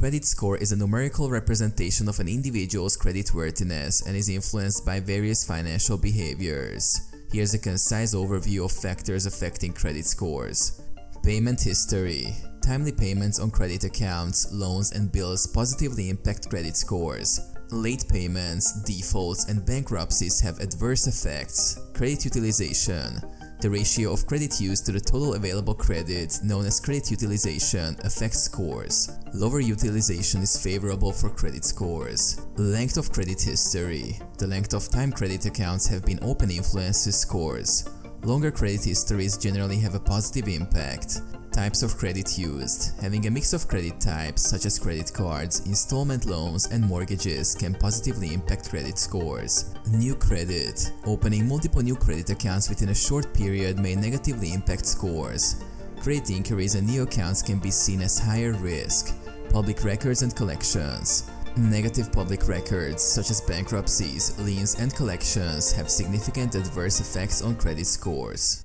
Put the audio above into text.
credit score is a numerical representation of an individual's creditworthiness and is influenced by various financial behaviors. Here's a concise overview of factors affecting credit scores. Payment history. Timely payments on credit accounts, loans and bills positively impact credit scores. Late payments, defaults and bankruptcies have adverse effects. Credit utilization. The ratio of credit use to the total available credit, known as credit utilization, affects scores. Lower utilization is favorable for credit scores. Length of credit history. The length of time credit accounts have been open influences scores. Longer credit histories generally have a positive impact. Types of credit used. Having a mix of credit types such as credit cards, installment loans and mortgages can positively impact credit scores. New credit. Opening multiple new credit accounts within a short period may negatively impact scores. Credit inquiries and new accounts can be seen as higher risk. Public records and collections. Negative public records such as bankruptcies, liens and collections have significant adverse effects on credit scores.